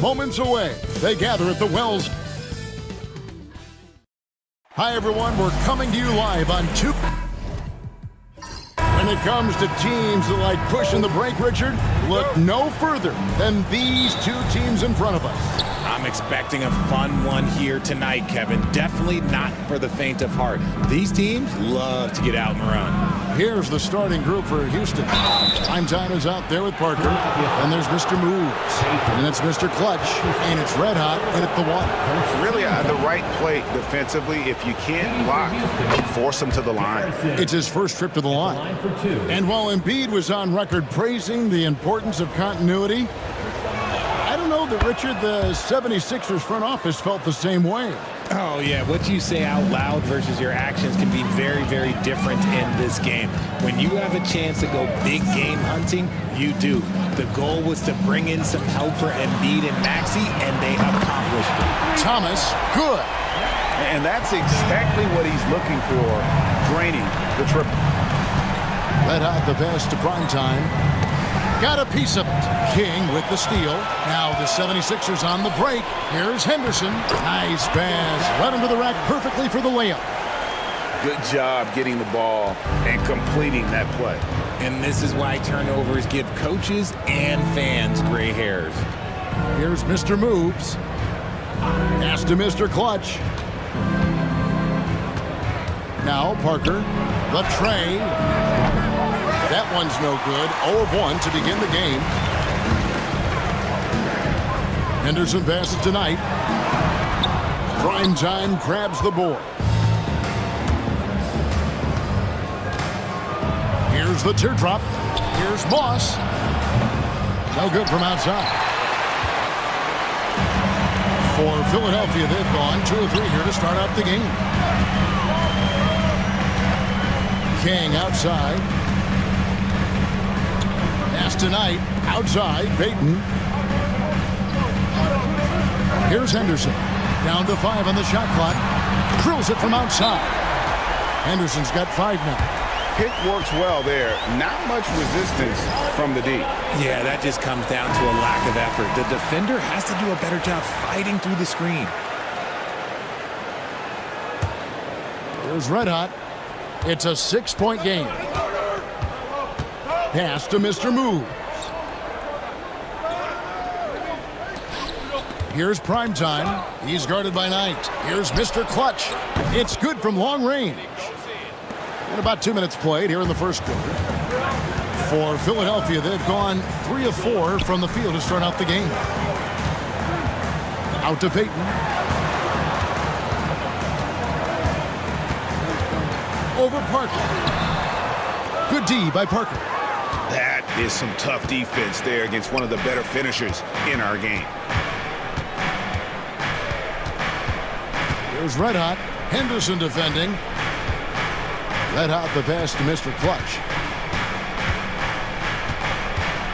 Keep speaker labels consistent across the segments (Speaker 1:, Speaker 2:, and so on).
Speaker 1: moments away. They gather at the Wells. Hi, everyone. We're coming to you live on two. When it comes to teams that like pushing the break, Richard, look no further than these two teams in front of us.
Speaker 2: I'm expecting a fun one here tonight, Kevin. Definitely not for the faint of heart. These teams love to get out and run.
Speaker 1: Here's the starting group for Houston. Prime Time is out there with Parker. And there's Mr. Moves. And it's Mr. Clutch. And it's red hot and at the one.
Speaker 3: Really the right play defensively. If you can't block, force them to the line.
Speaker 1: It's his first trip to the line. And while Embiid was on record praising the importance of continuity, I don't know that, Richard, the 76ers front office felt the same way.
Speaker 2: Oh, yeah. What you say out loud versus your actions can be very, very different in this game. When you have a chance to go big game hunting, you do. The goal was to bring in some help for Embiid and Maxey, and they accomplished it.
Speaker 1: Thomas, good.
Speaker 3: And that's exactly what he's looking for, draining the triple.
Speaker 1: Red hot the pass to Prime Time. Got a piece of it. King with the steal. Now the 76ers on the break. Here's Henderson. Nice pass. Led him to the rack perfectly for the layup.
Speaker 3: Good job getting the ball and completing that play.
Speaker 2: And this is why turnovers give coaches and fans gray hairs.
Speaker 1: Here's Mr. Moves. Pass to Mr. Clutch. Now Parker. The tray. That one's no good. 0 of 1 to begin the game. Henderson passes tonight. Prime Time grabs the board. Here's the teardrop. Here's Moss. No good from outside. For Philadelphia, they've gone 2 of 3 here to start out the game. King outside. Pass tonight. Outside. Payton. Here's Henderson. Down to 5 on the shot clock. Drills it from outside. Henderson's got 5 now.
Speaker 3: Pick works well there. Not much resistance from the D.
Speaker 2: Yeah, that just comes down to a lack of effort. The defender has to do a better job fighting through the screen.
Speaker 1: Here's red hot. It's a 6-point game. Pass to Mr. Moves. Here's Prime Time. He's guarded by Knight. Here's Mr. Clutch. It's good from long range. And about 2 minutes played here in the first quarter. For Philadelphia, they've gone 3 of 4 from the field to start out the game. Out to Payton. Over Parker. Good D by Parker.
Speaker 3: That is some tough defense there against one of the better finishers in our game.
Speaker 1: Here's red hot. Henderson defending. Red hot the pass to Mr. Clutch.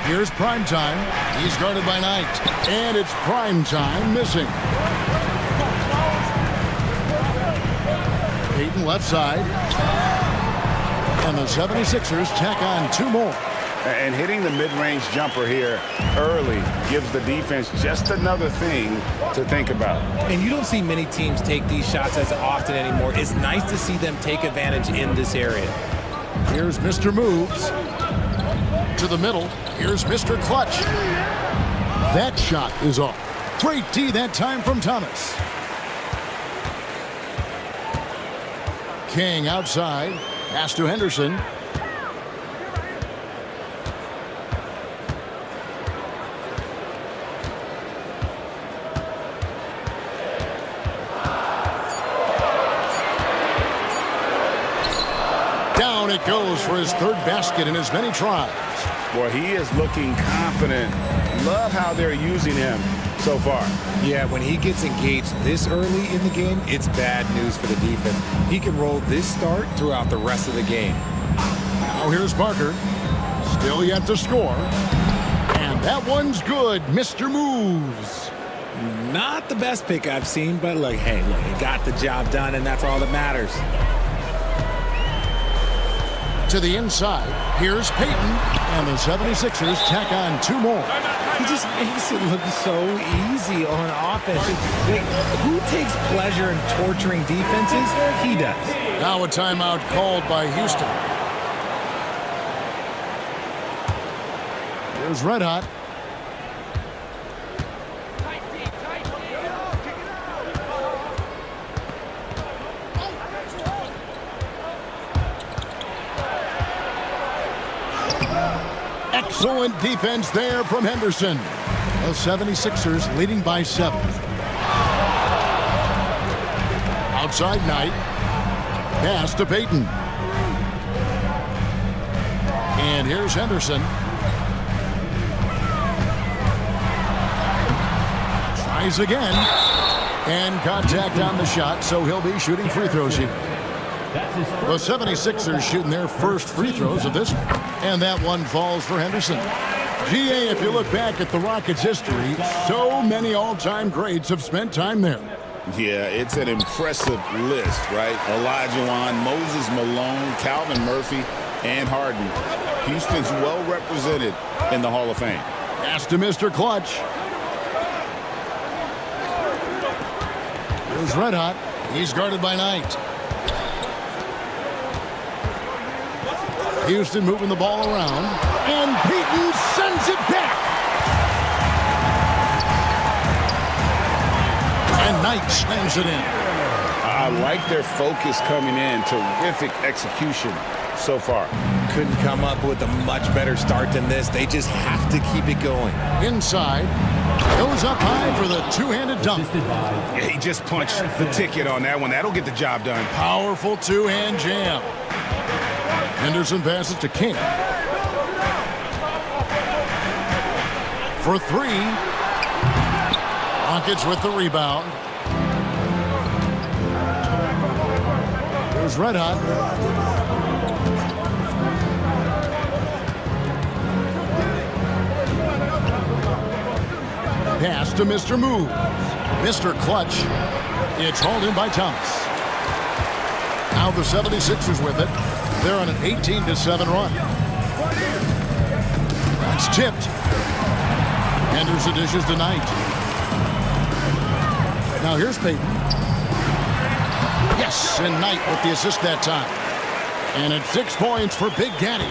Speaker 1: Here's Prime Time. He's guarded by Knight. And it's Prime Time missing. Payton left side. And the 76ers tack on 2 more.
Speaker 3: And hitting the mid-range jumper here early gives the defense just another thing to think about.
Speaker 2: And you don't see many teams take these shots as often anymore. It's nice to see them take advantage in this area.
Speaker 1: Here's Mr. Moves. To the middle. Here's Mr. Clutch. That shot is off. Great D that time from Thomas. King outside. Pass to Henderson. Down it goes for his 3rd basket in as many tries.
Speaker 3: Boy, he is looking confident. Love how they're using him so far.
Speaker 2: Yeah, when he gets engaged this early in the game, it's bad news for the defense. He can roll this start throughout the rest of the game.
Speaker 1: Now here's Parker. Still yet to score. And that one's good. Mr. Moves.
Speaker 2: Not the best pick I've seen, but look, hey, look, he got the job done, and that's all that matters.
Speaker 1: To the inside. Here's Peyton. And the 76ers tack on 2 more.
Speaker 2: He just makes it look so easy on offense. Who takes pleasure in torturing defenses? He does.
Speaker 1: Now a timeout called by Houston. Here's Red Hot. Excellent defense there from Henderson. The 76ers leading by 7. Outside Knight. Pass to Peyton. And here's Henderson. Tries again. And contact on the shot, so he'll be shooting free throws here. The 76ers shooting their first free throws of this one. And that one falls for Henderson. GA, if you look back at the Rockets' history, so many all-time greats have spent time there.
Speaker 3: Yeah, it's an impressive list, right? Olajuwon, Moses Malone, Calvin Murphy, and Harden. Houston's well represented in the Hall of Fame.
Speaker 1: Pass to Mr. Clutch. Here's Red Hot. He's guarded by Knight. Houston moving the ball around. And Peyton sends it back. And Knight slams it in.
Speaker 3: I like their focus coming in. Terrific execution so far.
Speaker 2: Couldn't come up with a much better start than this. They just have to keep it going.
Speaker 1: Inside. Goes up high for the two-handed dunk.
Speaker 3: Yeah, he just punched the ticket on that one. That'll get the job done.
Speaker 1: Powerful two-hand jam. Henderson passes to King. For 3. Rockets with the rebound. There's Red Hot. Pass to Mr. Move. Mr. Clutch. It's hauled in by Thomas. Now the 76ers with it. They're on an 18-7 run. That's tipped. Henderson dishes to Knight. Now here's Peyton. Yes, and Knight with the assist that time. And it's 6 points for Big Daddy.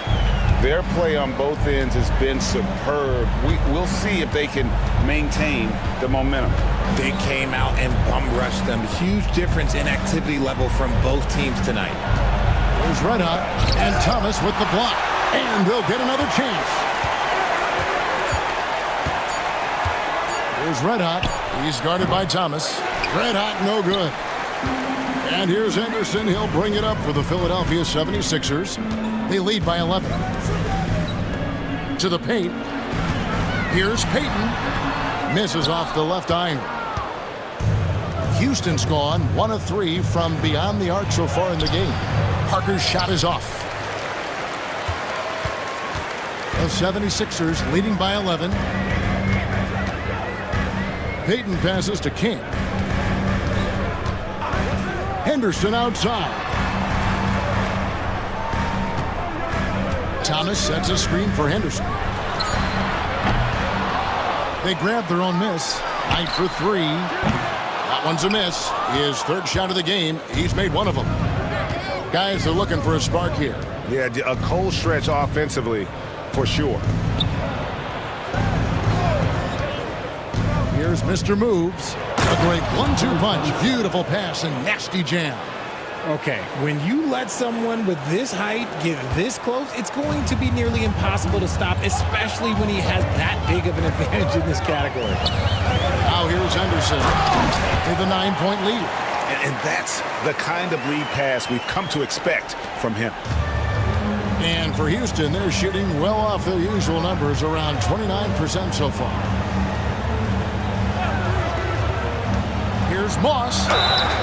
Speaker 3: Their play on both ends has been superb. We'll see if they can maintain the momentum.
Speaker 2: They came out and bum rushed them. Huge difference in activity level from both teams tonight.
Speaker 1: There's Red Hot and Thomas with the block. And they'll get another chance. Here's Red Hot. He's guarded by Thomas. Red Hot, no good. And here's Henderson. He'll bring it up for the Philadelphia 76ers. They lead by 11. To the paint. Here's Peyton. Misses off the left iron. Houston's gone 1 of 3 from beyond the arc so far in the game. Parker's shot is off. The 76ers leading by 11. Peyton passes to King. Henderson outside. Thomas sets a screen for Henderson. They grab their own miss. Knight for 3. That one's a miss. His 3rd shot of the game. He's made 1 of them. Guys are looking for a spark here.
Speaker 3: Yeah, a cold stretch offensively for sure.
Speaker 1: Here's Mr. Moves. A great 1-2 punch. Beautiful pass and nasty jam.
Speaker 2: Okay, when you let someone with this height get this close, it's going to be nearly impossible to stop, especially when he has that big of an advantage in this category.
Speaker 1: Now here's Henderson with a 9-point lead.
Speaker 3: And that's the kind of lead pass we've come to expect from him.
Speaker 1: And for Houston, they're shooting well off their usual numbers, around 29% so far. Here's Moss,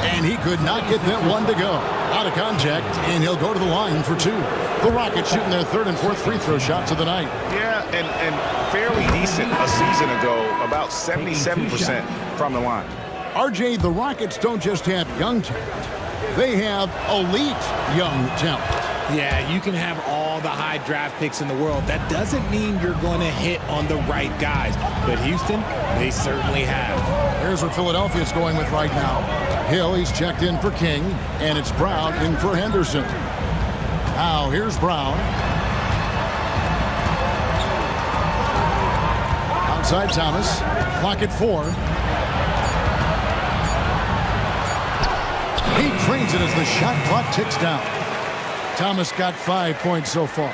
Speaker 1: and he could not get that one to go. Out of contact, and he'll go to the line for 2. The Rockets shooting their 3rd and 4th free throw shots of the night.
Speaker 3: Yeah, and fairly decent a season ago, about 77% from the line.
Speaker 1: RJ, the Rockets don't just have young talent. They have elite young talent.
Speaker 2: Yeah, you can have all the high draft picks in the world. That doesn't mean you're going to hit on the right guys. But Houston, they certainly have.
Speaker 1: Here's what Philadelphia's going with right now. Hill, he's checked in for King, and it's Brown in for Henderson. Now, here's Brown. Outside Thomas. Clock at 4. He trains it as the shot clock ticks down. Thomas got 5 points so far.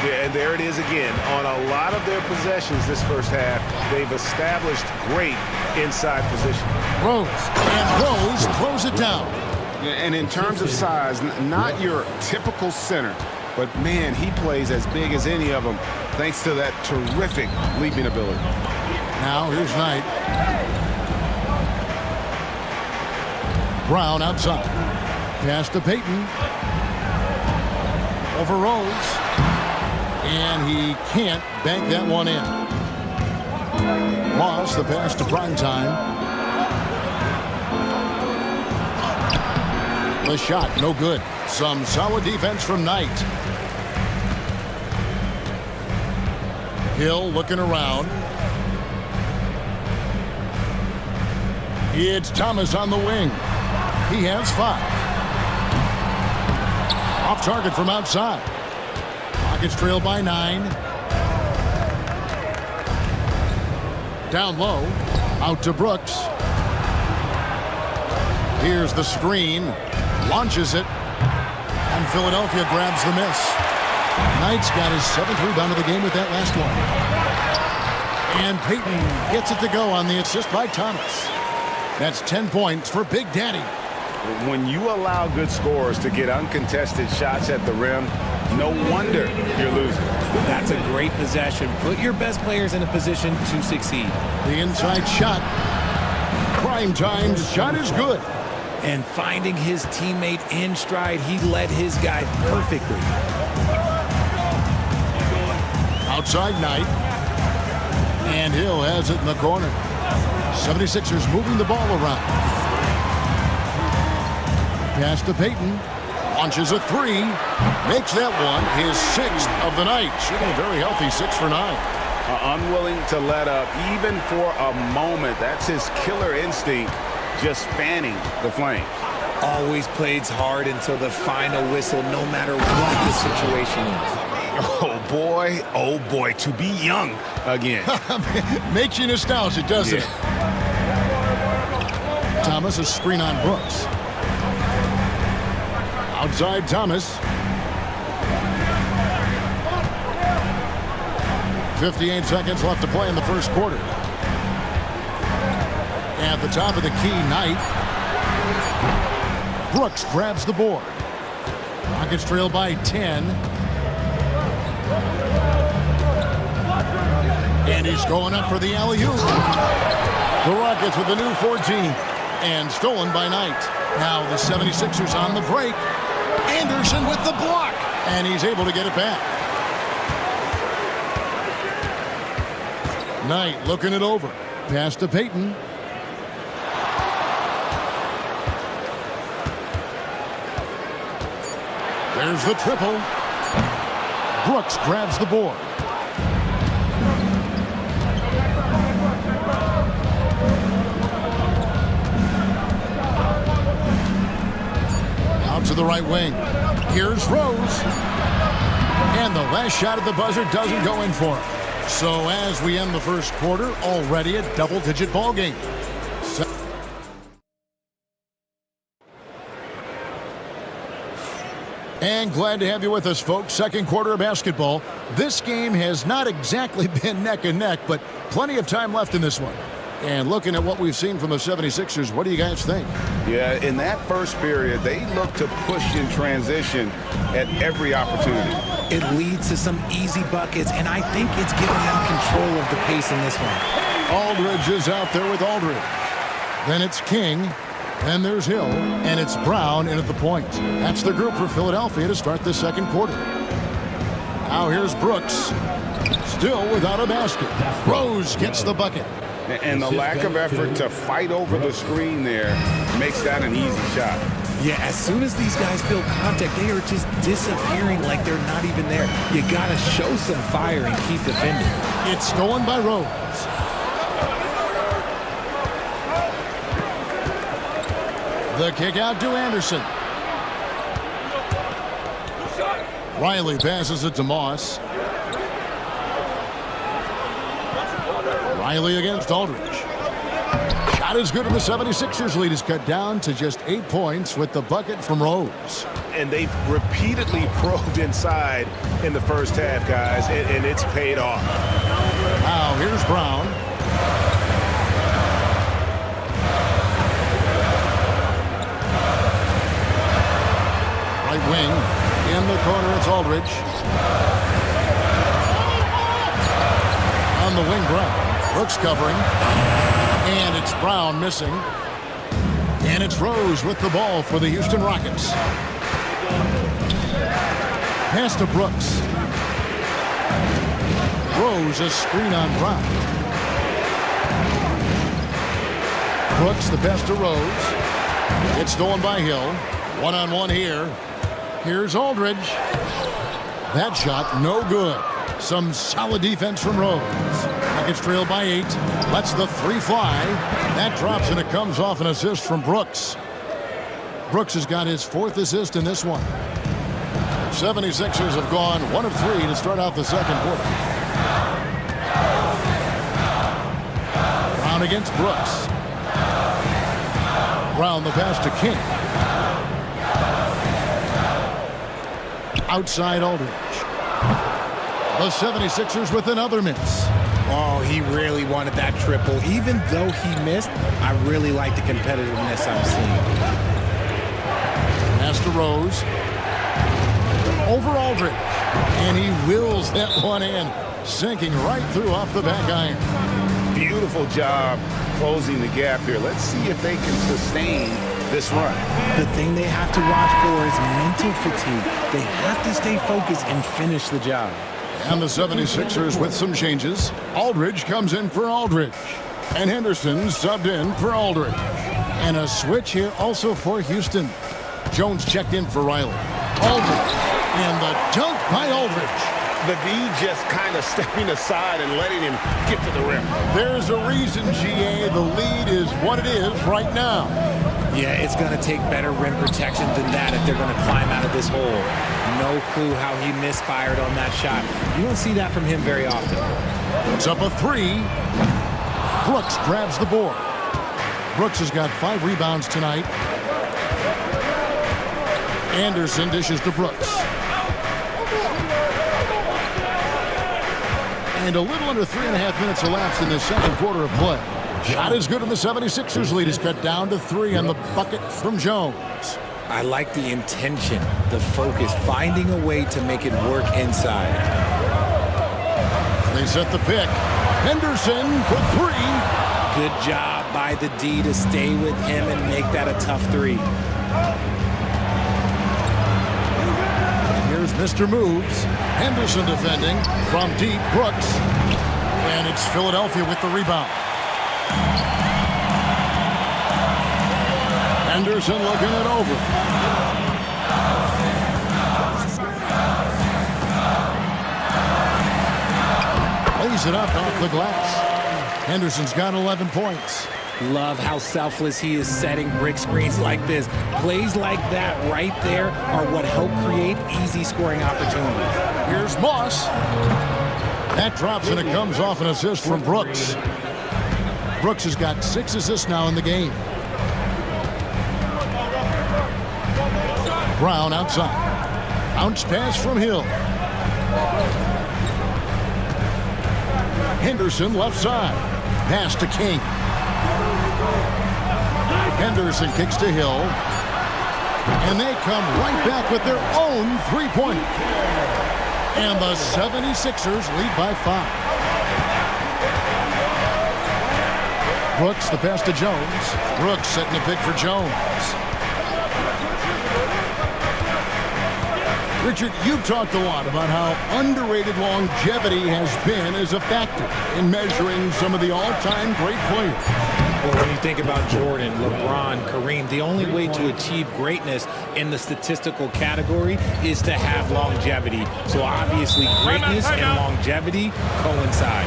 Speaker 4: Yeah, and there it is again. On a lot of their possessions this first half, they've established great inside position.
Speaker 1: Rose. And Rose throws it down.
Speaker 4: And in terms of size, not your typical center, but man, he plays as big as any of them thanks to that terrific leaping ability.
Speaker 1: Now here's Knight. Brown outside. Pass to Payton. Over Rose. And he can't bank that one in. Moss, the pass to Primetime. The shot, no good. Some solid defense from Knight. Hill looking around. It's Thomas on the wing. He has 5. Off target from outside. Rockets trail by 9. Down low. Out to Brooks. Here's the screen. Launches it. And Philadelphia grabs the miss. Knight's got his 7th rebound of the game with that last one. And Payton gets it to go on the assist by Thomas. That's 10 points for Big Daddy.
Speaker 4: When you allow good scorers to get uncontested shots at the rim, no wonder you're losing.
Speaker 2: That's a great possession. Put your best players in a position to succeed.
Speaker 1: The inside shot. Primetime's shot is good.
Speaker 2: And finding his teammate in stride, he led his guy perfectly.
Speaker 1: Outside Knight. And Hill has it in the corner. 76ers moving the ball around. Pass to Payton. Launches a 3. Makes that one his 6th of the night. Shooting a very healthy 6 for 9.
Speaker 4: Unwilling to let up even for a moment. That's his killer instinct, just fanning the flames.
Speaker 2: Always plays hard until the final whistle, no matter what the situation is.
Speaker 4: Oh boy, to be young again.
Speaker 1: Makes you nostalgic, doesn't it? Thomas, a screen on Brooks. Outside Thomas. 58 seconds left to play in the first quarter. At the top of the key, Knight. Brooks grabs the board. Rockets trail by 10. And he's going up for the alley-oop. The Rockets with the new 14. And stolen by Knight. Now the 76ers on the break. Anderson with the block. And he's able to get it back. Knight looking it over. Pass to Payton. There's the triple. Brooks grabs the board. Out to the right wing. Here's Rose. And the last shot at the buzzer doesn't go in for him. So as we end the first quarter, already a double-digit ball game. And glad to have you with us, folks. Second quarter of basketball. This game has not exactly been neck and neck, but plenty of time left in this one. And looking at what we've seen from the 76ers, what do you guys think?
Speaker 4: Yeah, in that first period, they look to push in transition at every opportunity.
Speaker 2: It leads to some easy buckets, and I think it's giving them control of the pace in this one.
Speaker 1: Aldridge is out there with Aldridge. Then it's King. Then there's Hill, and it's Brown in at the point. That's the group for Philadelphia to start the second quarter. Now here's Brooks, still without a basket. Rose gets the bucket.
Speaker 4: And the lack of effort to fight over the screen there makes that an easy shot.
Speaker 2: Yeah, as soon as these guys feel contact, they are just disappearing like they're not even there. You got to show some fire and keep defending.
Speaker 1: It's stolen by Rose. The kick out to Anderson. Riley passes it to Moss. Riley against Aldridge. Shot is good, and the 76ers lead is cut down to just 8 points with the bucket from Rose.
Speaker 4: And they've repeatedly probed inside in the first half, guys, and it's paid off.
Speaker 1: Now here's Brown. Right wing. In the corner, it's Aldridge. On the wing, Brown. Brooks covering. And it's Brown missing. And it's Rose with the ball for the Houston Rockets. Pass to Brooks. Rose, a screen on Brown. Brooks, the pass to Rose. It's stolen by Hill. One-on-one here. Here's Aldridge. That shot, no good. Some solid defense from Rose. Rockets trail by 8. Lets the 3 fly. That drops, and it comes off an assist from Brooks. Brooks has got his 4th assist in this one. The 76ers have gone 1 of 3 to start out the second quarter. Brown against Brooks. Brown the pass to King. Outside Aldridge. The 76ers with another miss.
Speaker 2: Oh, he really wanted that triple. Even though he missed, I really like the competitiveness I'm seeing.
Speaker 1: Pass to Rose. Over Aldridge. And he wills that one in. Sinking right through off the back iron.
Speaker 4: Beautiful job closing the gap here. Let's see if they can sustain this run.
Speaker 2: The thing they have to watch for is mental fatigue. They have to stay focused and finish the job.
Speaker 1: And the 76ers with some changes. Aldridge comes in for Aldridge. And Henderson subbed in for Aldridge. And a switch here also for Houston. Jones checked in for Riley. Aldridge. And the dunk by Aldridge.
Speaker 4: The D just kind of stepping aside and letting him get to the rim.
Speaker 1: There's a reason, GA. The lead is what it is right now.
Speaker 2: Yeah, it's going to take better rim protection than that if they're going to climb out of this hole. No clue how he misfired on that shot. You don't see that from him very often.
Speaker 1: It's up a 3. Brooks grabs the board. Brooks has got 5 rebounds tonight. Anderson dishes to Brooks. And a little under 3.5 minutes elapsed in the second quarter of play. Shot is good, and the 76ers lead is cut down to 3 on the bucket from Jones.
Speaker 2: I like the intention, the focus, finding a way to make it work inside.
Speaker 1: They set the pick. Henderson for 3.
Speaker 2: Good job by the D to stay with him and make that a tough 3.
Speaker 1: Here's Mr. Moves. Henderson defending from deep. Brooks. And it's Philadelphia with the rebound. Henderson looking it over. Lays it up off the glass. Henderson's got 11 points.
Speaker 2: Love how selfless he is setting brick screens like this. Plays like that right there are what help create easy scoring opportunities.
Speaker 1: Here's Moss. That drops, and it comes off an assist from Brooks. Brooks has got 6 assists now in the game. Brown outside. Bounce pass from Hill. Henderson left side. Pass to King. Henderson kicks to Hill. And they come right back with their own three-pointer. And the 76ers lead by 5. Brooks, the pass to Jones. Brooks setting the pick for Jones. Richard, you've talked a lot about how underrated longevity has been as a factor in measuring some of the all-time great players.
Speaker 2: Well, when you think about Jordan, LeBron, Kareem, the only way to achieve greatness in the statistical category is to have longevity. So obviously greatness and longevity coincide.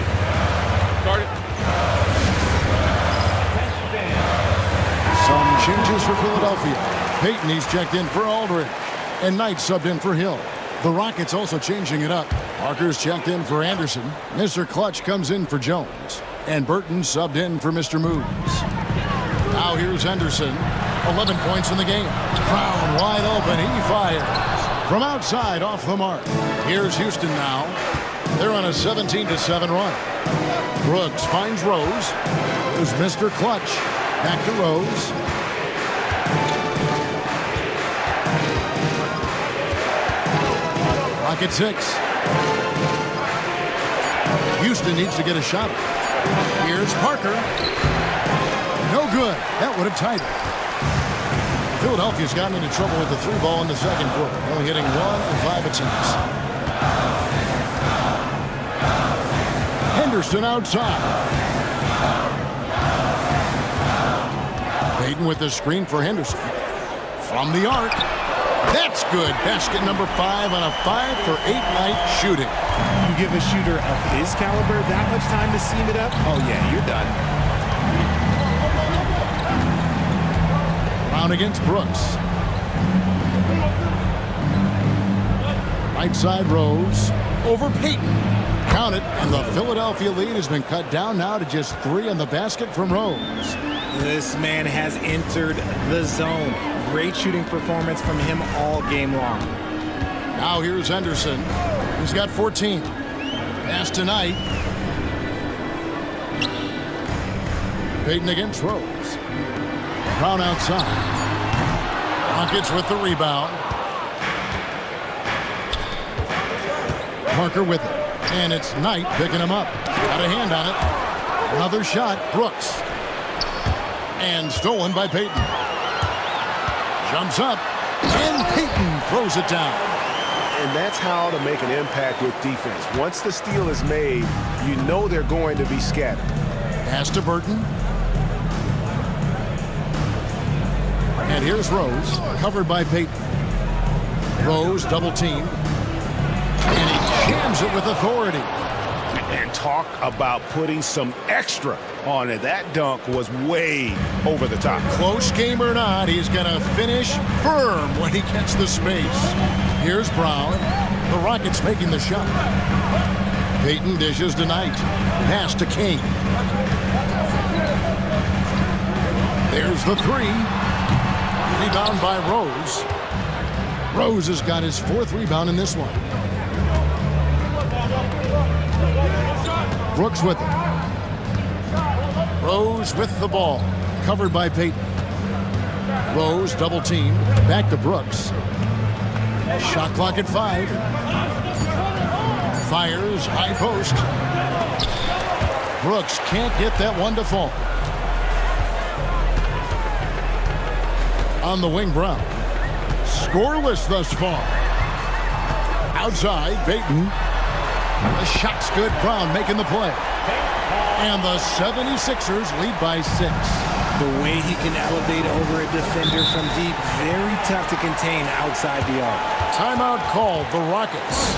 Speaker 1: Some changes for Philadelphia. Payton, he's checked in for Aldridge. And Knight subbed in for Hill. The Rockets also changing it up. Parker's checked in for Anderson. Mr. Clutch comes in for Jones. And Burton subbed in for Mr. Moves. Now here's Henderson. 11 points in the game. Brown wide open. He fires. From outside, off the mark. Here's Houston now. They're on a 17-7 run. Brooks finds Rose. There's Mr. Clutch. Back to Rose. Rocket 6. Houston needs to get a shot. Here's Parker. No good. That would have tied it. Philadelphia's gotten into trouble with the 3 ball in the second quarter, only hitting 1 of 5 attempts. Henderson outside. Payton with the screen for Henderson. From the arc. That's good. Basket number 5 on a 5-for-8 night shooting.
Speaker 2: You give a shooter of his caliber that much time to seam it up? Oh, yeah, you're done.
Speaker 1: Brown against Brooks. Right side Rose. Over Payton. Count it, and the Philadelphia lead has been cut down now to just 3 on the basket from Rose.
Speaker 2: This man has entered the zone. Great shooting performance from him all game long.
Speaker 1: Now here's Henderson. He's got 14. Pass tonight. Payton against Rose. Brown outside. Rockets with the rebound. Parker with it. And it's Knight picking him up. Got a hand on it. Another shot. Brooks. And stolen by Payton. Jumps up. And Payton throws it down.
Speaker 4: And that's how to make an impact with defense. Once the steal is made, you know they're going to be scattered.
Speaker 1: Pass to Burton. And here's Rose, covered by Payton. Rose double teamed. And he jams it with authority.
Speaker 4: And talk about putting some extra on it. That dunk was way over the top.
Speaker 1: Close game or not, he's going to finish firm when he gets the space. Here's Brown. The Rockets making the shot. Payton dishes to Knight. Pass to Kane. There's the 3. Rebound by Rose. Rose has got his 4th rebound in this one. Brooks with it. Rose with the ball. Covered by Payton. Rose double teamed. Back to Brooks. Shot clock at 5. Fires high post. Brooks can't get that one to fall. On the wing, Brown. Scoreless thus far. Outside, Payton. The shot's good. Brown making the play. And the 76ers lead by 6.
Speaker 2: The way he can elevate over a defender from deep, very tough to contain outside the arc.
Speaker 1: Timeout called, the Rockets.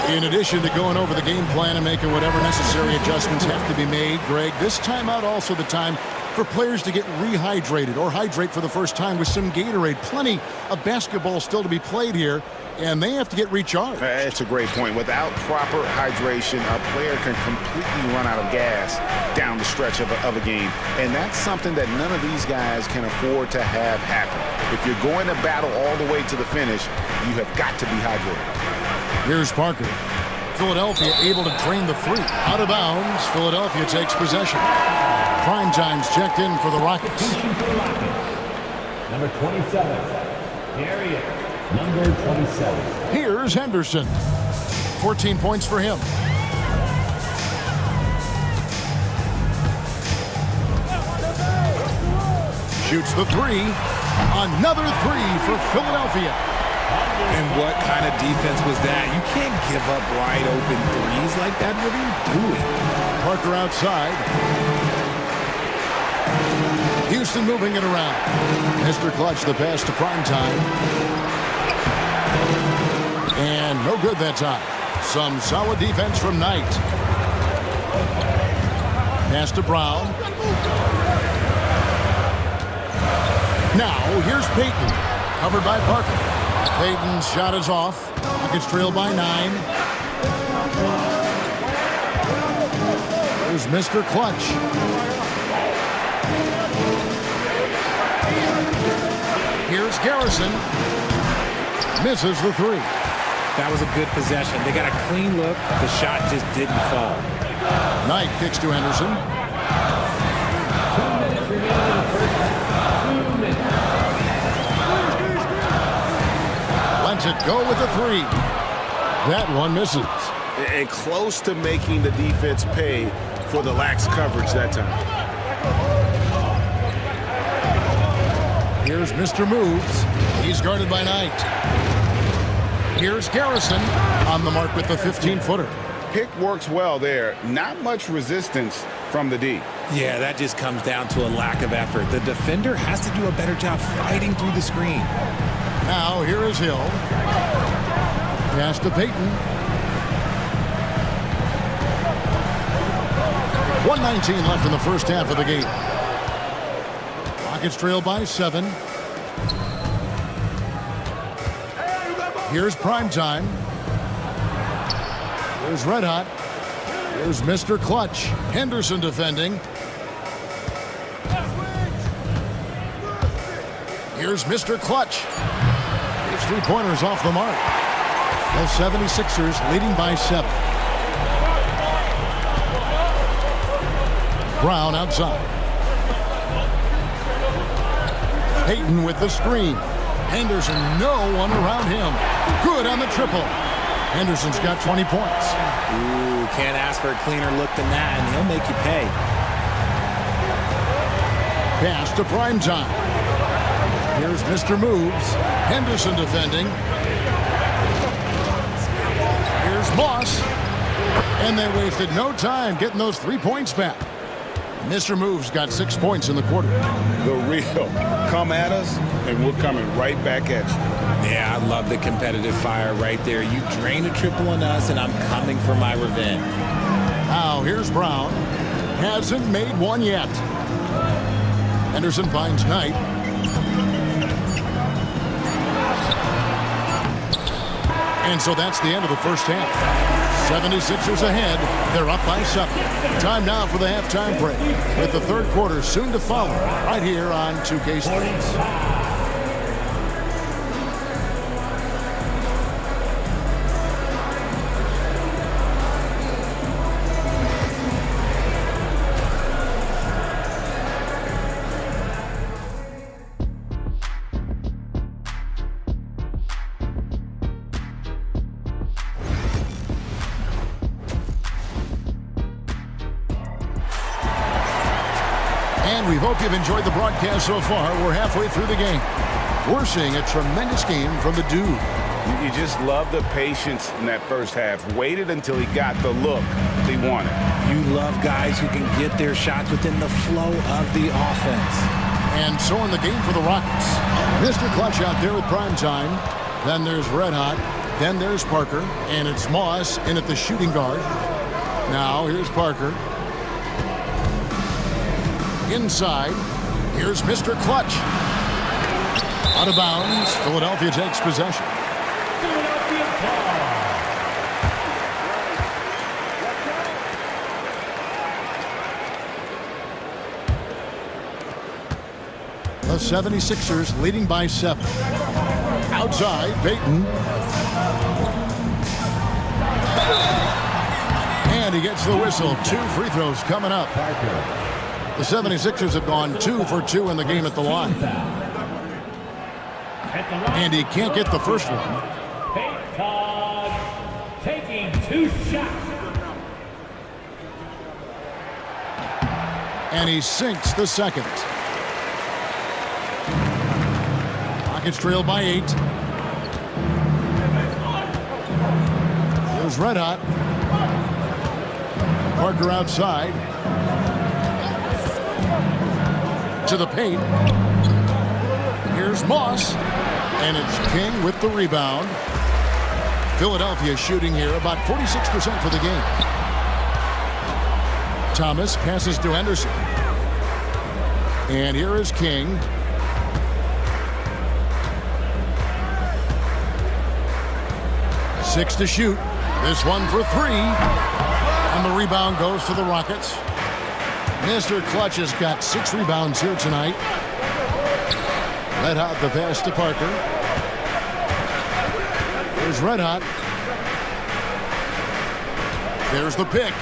Speaker 1: In addition to going over the game plan and making whatever necessary adjustments have to be made, Greg, this timeout also the time for players to get rehydrated or hydrate for the first time with some Gatorade. Plenty of basketball still to be played here, and they have to get recharged.
Speaker 4: That's a great point. Without proper hydration, a player can completely run out of gas down the stretch of a game. And that's something that none of these guys can afford to have happen. If you're going to battle all the way to the finish, you have got to be hydrated.
Speaker 1: Here's Parker. Philadelphia able to drain the 3. Out of bounds, Philadelphia takes possession. Prime time's checked in for the Rockets.
Speaker 5: Number 27, Darius. Number 27.
Speaker 1: Here's Henderson. 14 points for him. Shoots the 3. Another 3 for Philadelphia.
Speaker 2: And what kind of defense was that? You can't give up wide open threes like that. What are you doing?
Speaker 1: Parker outside. Houston moving it around. Mr. Clutch, the pass to Primetime. And no good that time. Some solid defense from Knight. Pass to Brown. Now, here's Payton. Covered by Parker. Payton's shot is off. Rockets trail by 9. Here's Mr. Clutch. Here's Garrison. Misses the 3.
Speaker 2: That was a good possession. They got a clean look. The shot just didn't fall.
Speaker 1: Knight kicks to Henderson.
Speaker 5: 2 minutes remaining in the first half. 2 minutes.
Speaker 1: Lets it go with the 3. That one misses.
Speaker 4: And close to making the defense pay for the lax coverage that time.
Speaker 1: Here's Mr. Moves. He's guarded by Knight. Here's Garrison on the mark with the 15-footer.
Speaker 3: Pick works well there. Not much resistance from the D.
Speaker 2: Yeah, that just comes down to a lack of effort. The defender has to do a better job fighting through the screen.
Speaker 1: Now here is Hill. Pass to Payton. 1:19 left in the first half of the game. Rockets trail by 7. Here's Primetime. Here's Red Hot. Here's Mr. Clutch. Henderson defending. Here's Mr. Clutch. His 3-pointers off the mark. The 76ers leading by 7. Brown outside. Payton with the screen. Henderson, no one around him. Good on the triple. Henderson's got 20 points.
Speaker 2: Ooh, can't ask for a cleaner look than that, and he'll make you pay.
Speaker 1: Pass to Primetime. Here's Mr. Moves. Henderson defending. Here's Moss. And they wasted no time getting those 3 points back. Mr. Moves got 6 points in the quarter.
Speaker 3: The real. Come at us, and we're coming right back at you.
Speaker 2: Yeah, I love the competitive fire right there. You drain a triple on us, and I'm coming for my revenge.
Speaker 1: Now, here's Brown. Hasn't made one yet. Henderson finds Knight. And so that's the end of the first half. 76ers ahead. They're up by 7. Time now for the halftime break, with the third quarter soon to follow right here on 2K Sports. And we hope you've enjoyed the broadcast so far. We're halfway through the game. We're seeing a tremendous game from the dude.
Speaker 3: You just love the patience in that first half. Waited until he got the look he wanted.
Speaker 2: You love guys who can get their shots within the flow of the offense.
Speaker 1: And so in the game for the Rockets. Mr. Clutch out there with Primetime. Then there's Red Hot. Then there's Parker. And it's Moss in at the shooting guard. Now here's Parker. Inside, here's Mr. Clutch. Out of bounds, Philadelphia takes possession.
Speaker 5: Philadelphia ball.
Speaker 1: The 76ers leading by 7. Outside, Payton. And he gets the whistle. 2 free throws coming up. The 76ers have gone 2 for 2 in the game at the line. And he can't get the first one.
Speaker 5: Payton taking 2 shots.
Speaker 1: And he sinks the second. Rockets trail by 8. Here's Red Hot. Parker outside. to the paint. Here's Moss. And it's King with the rebound. Philadelphia shooting here about 46% for the game. Thomas passes to Henderson. And here is King. Six to shoot. This one for three. And the rebound goes to the Rockets. Mr. Clutch has got 6 rebounds here tonight. Red Hot the pass to Parker. There's Red Hot. There's the pick.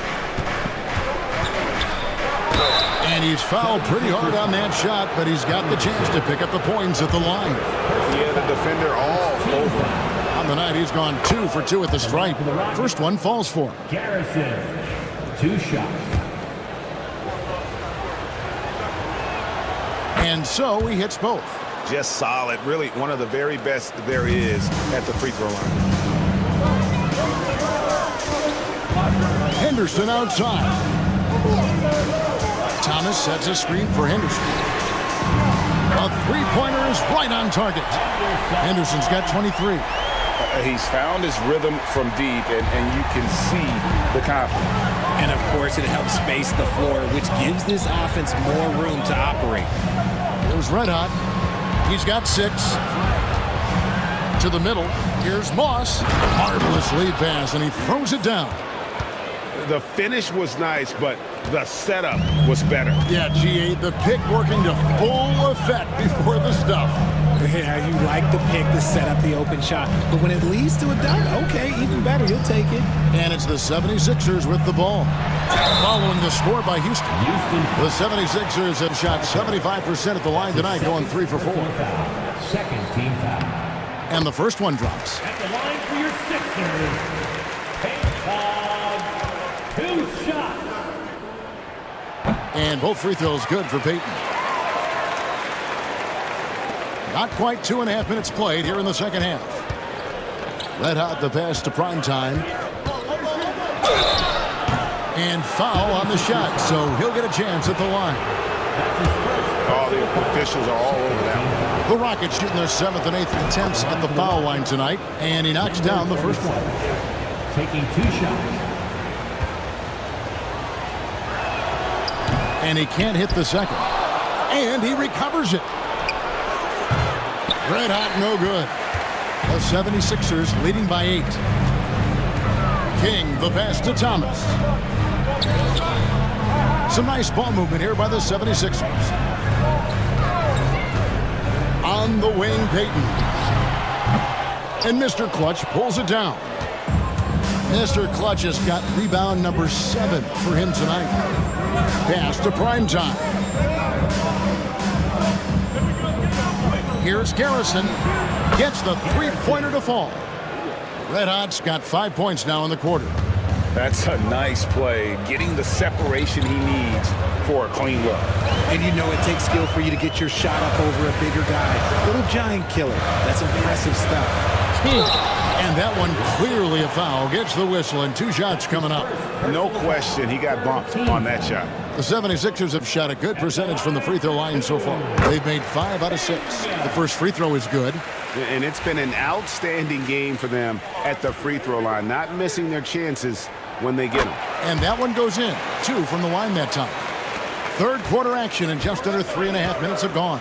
Speaker 1: And he's fouled pretty hard on that shot, but he's got the chance to pick up the points at the line.
Speaker 4: Yeah, the defender all over.
Speaker 1: On the night, he's gone 2 for 2 at the stripe. First one falls for him.
Speaker 5: Garrison, 2 shots.
Speaker 1: And so he hits both.
Speaker 4: Just solid. Really one of the very best there is at the free throw line.
Speaker 1: Henderson outside. Thomas sets a screen for Henderson. A three-pointer is right on target. Henderson's got 23.
Speaker 4: He's found his rhythm from deep, and you can see the confidence.
Speaker 2: And, of course, it helps space the floor, which gives this offense more room to operate.
Speaker 1: There's Red Hot. He's got 6. To the middle. Here's Moss. Marvelous lead pass, and he throws it down.
Speaker 4: The finish was nice, but the setup was better.
Speaker 1: Yeah, G8, the pick working to full effect before the stuff.
Speaker 2: Yeah, you like the pick to set up the open shot. But when it leads to a dunk, okay, even better, you'll take it.
Speaker 1: And it's the 76ers with the ball. Following the score by Houston. The 76ers have shot 75% at the line tonight, going 3 for 4.
Speaker 5: Second team foul.
Speaker 1: And the first one drops.
Speaker 5: At the line for your Sixers, Payton, 2 shots.
Speaker 1: And both free throws good for Payton. Not quite 2.5 minutes played here in the second half. Red Hot the pass to Primetime. And foul on the shot, so he'll get a chance at the line.
Speaker 4: All the officials are all over that.
Speaker 1: The Rockets shooting their 7th and 8th attempts at the foul line tonight, and he knocks down the first one.
Speaker 5: Taking 2 shots.
Speaker 1: And he can't hit the second. And he recovers it. Red Hot, no good. The 76ers leading by 8. King, the pass to Thomas. Some nice ball movement here by the 76ers. On the wing, Payton. And Mr. Clutch pulls it down. Mr. Clutch has got rebound number 7 for him tonight. Pass to Primetime. Here's Garrison. Gets the three-pointer to fall. Red Hot's got 5 points now in the quarter.
Speaker 4: That's a nice play, getting the separation he needs for a clean look.
Speaker 2: And you know it takes skill for you to get your shot up over a bigger guy. Little giant killer. That's impressive stuff.
Speaker 1: And that one clearly a foul. Gets the whistle, and 2 shots coming up.
Speaker 4: No question, he got bumped on that shot.
Speaker 1: The 76ers have shot a good percentage from the free throw line so far. They've made 5 out of 6. The first free throw is good.
Speaker 4: And it's been an outstanding game for them at the free throw line, not missing their chances when they get them.
Speaker 1: And that one goes in. 2 from the line that time. Third quarter action, and just under 3.5 minutes have gone.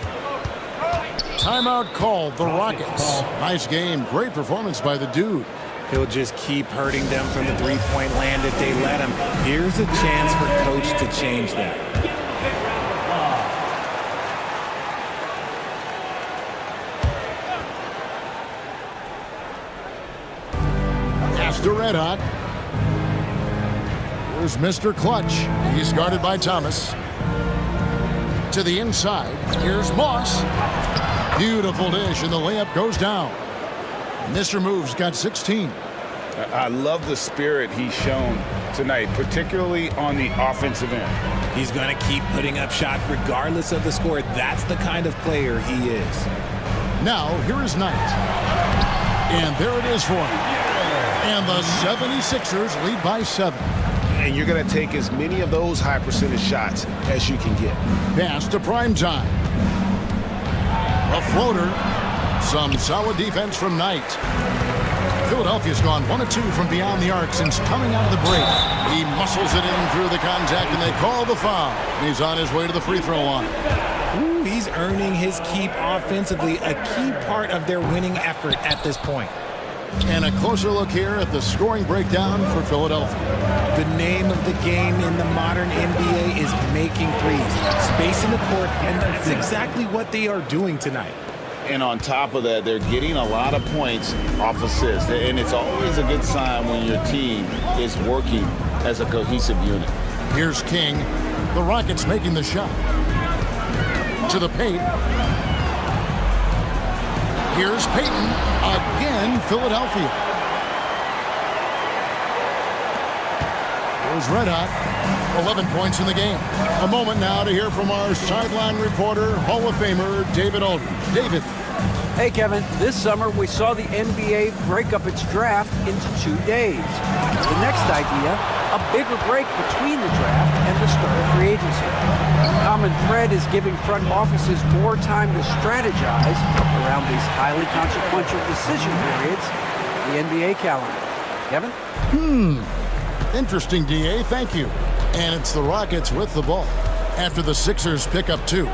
Speaker 1: Timeout called, the Rockets. Nice game. Great performance by the dude.
Speaker 2: He'll just keep hurting them from the three-point land if they let him. Here's a chance for Coach to change that.
Speaker 1: Pass to Red Hot. Here's Mr. Clutch. He's guarded by Thomas. To the inside. Here's Moss. Beautiful dish, and the layup goes down. Mr. Move's got 16.
Speaker 4: I love the spirit he's shown tonight, particularly on the offensive end.
Speaker 2: He's going to keep putting up shots regardless of the score. That's the kind of player he is.
Speaker 1: Now, here is Knight. And there it is for him. And the 76ers lead by 7.
Speaker 4: And you're going to take as many of those high percentage shots as you can get.
Speaker 1: Pass to Primetime. A floater. Some solid defense from Knight. Philadelphia's gone 1 of 2 from beyond the arc since coming out of the break. He muscles it in through the contact, and they call the foul. He's on his way to the free throw line.
Speaker 2: Ooh, he's earning his keep offensively, a key part of their winning effort at this point.
Speaker 1: And a closer look here at the scoring breakdown for Philadelphia.
Speaker 2: The name of the game in the modern NBA is making threes, spacing the court, and that's exactly what they are doing tonight.
Speaker 3: And on top of that, they're getting a lot of points off assists. And it's always a good sign when your team is working as a cohesive unit.
Speaker 1: Here's King. The Rockets making the shot. To the paint. Here's Payton. Again, Philadelphia. Here's Red Hot. 11 points in the game. A moment now to hear from our sideline reporter, Hall of Famer David Aldridge. David.
Speaker 6: Hey, Kevin. This summer, we saw the NBA break up its draft into 2 days. The next idea, a bigger break between the draft and the start of free agency. The common thread is giving front offices more time to strategize around these highly consequential decision periods, the NBA calendar. Kevin?
Speaker 1: Interesting, DA. Thank you. And it's the Rockets with the ball after the Sixers pick up 2.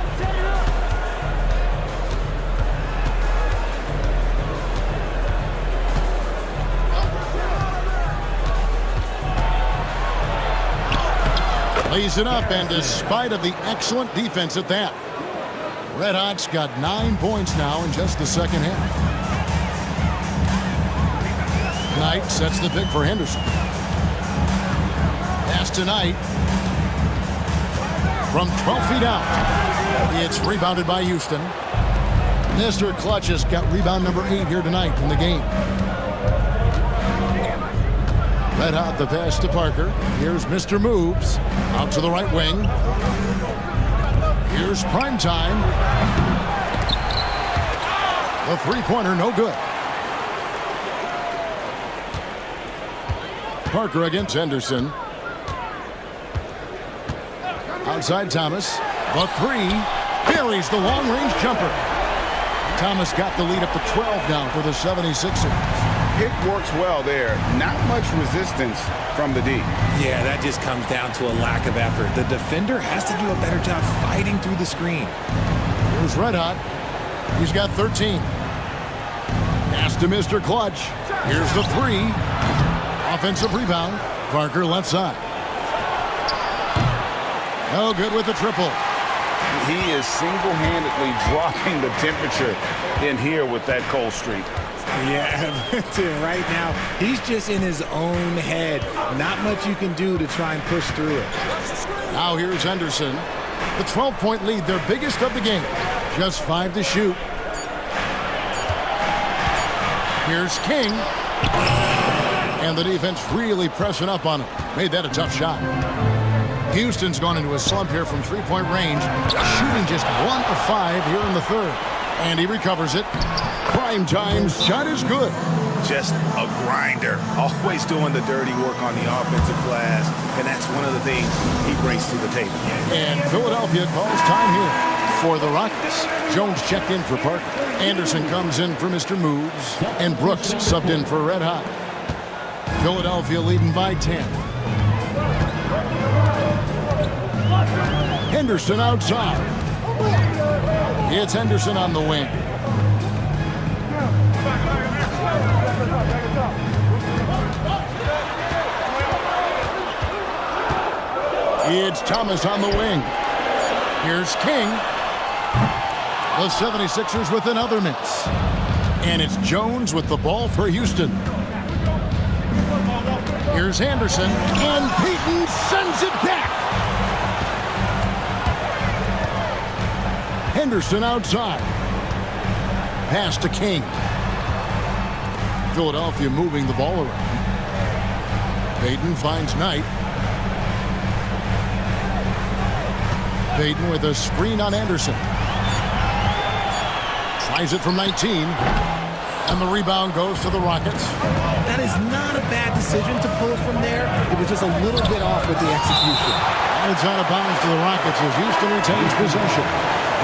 Speaker 1: Lays it up, and despite of the excellent defense at that, Red Hot's got 9 points now in just the second half. Knight sets the pick for Henderson. Pass to Knight. From 12 feet out. It's rebounded by Houston. Mr. Clutch has got rebound number 8 here tonight in the game. Red Hot the pass to Parker. Here's Mr. Moves. Out to the right wing. Here's prime time. The three-pointer, no good. Parker against Henderson. Outside Thomas. The 3. Buries the long-range jumper. Thomas got the lead up to 12 now for the 76ers.
Speaker 4: Pick works well there. Not much resistance from the D.
Speaker 2: Yeah, that just comes down to a lack of effort. The defender has to do a better job fighting through the screen.
Speaker 1: Here's Red Hot. He's got 13. Pass to Mr. Clutch. Here's the 3. Offensive rebound. Parker left side. No good with the triple.
Speaker 3: He is single-handedly dropping the temperature in here with that cold streak.
Speaker 2: Yeah, right now, he's just in his own head. Not much you can do to try and push through it.
Speaker 1: Now here's Henderson. The 12-point lead, their biggest of the game. Just 5 to shoot. Here's King. And the defense really pressing up on him. Made that a tough shot. Houston's gone into a slump here from three-point range. Shooting just 1 of 5 here in the third. And he recovers it. Prime time shot is good.
Speaker 4: Just a grinder. Always doing the dirty work on the offensive glass. And that's one of the things he brings to the table.
Speaker 1: And Philadelphia calls time here for the Rockets. Jones checked in for Parker. Anderson comes in for Mr. Moves. And Brooks subbed in for Red Hot. Philadelphia leading by 10. Henderson outside. It's Henderson on the wing. It's Thomas on the wing. Here's King. The 76ers with another miss. And it's Jones with the ball for Houston. Here's Anderson. And Payton sends it back. Henderson outside. Pass to King. Philadelphia moving the ball around. Payton finds Knight. Payton with a screen on Anderson. Tries it from 19. And the rebound goes to the Rockets.
Speaker 2: That is not a bad decision to pull from there. It was just a little bit off with the execution.
Speaker 1: And it's out of bounds to the Rockets as Houston retains possession.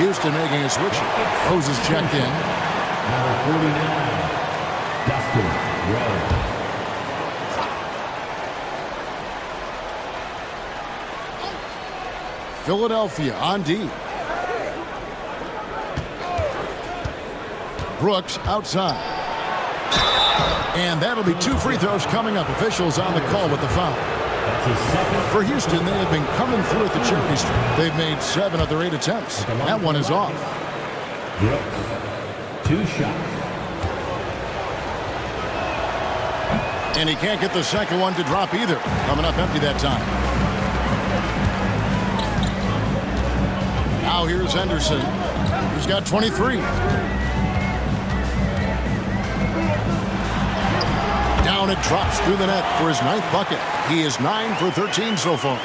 Speaker 1: Houston making a switch. Rose is checked in.
Speaker 5: Number 49, Dustin Rose.
Speaker 1: Philadelphia on D. Brooks outside. And that'll be 2 free throws coming up. Officials on the call with the foul.
Speaker 5: That's his second.
Speaker 1: For Houston, they have been coming through at the charity stripe. They've made 7 of their 8 attempts. That one is off.
Speaker 5: Brooks, 2 shots.
Speaker 1: And he can't get the second one to drop either. Coming up empty that time. Now here's Henderson. He's got 23. Down it drops through the net for his 9th bucket. He is 9 for 13 so far.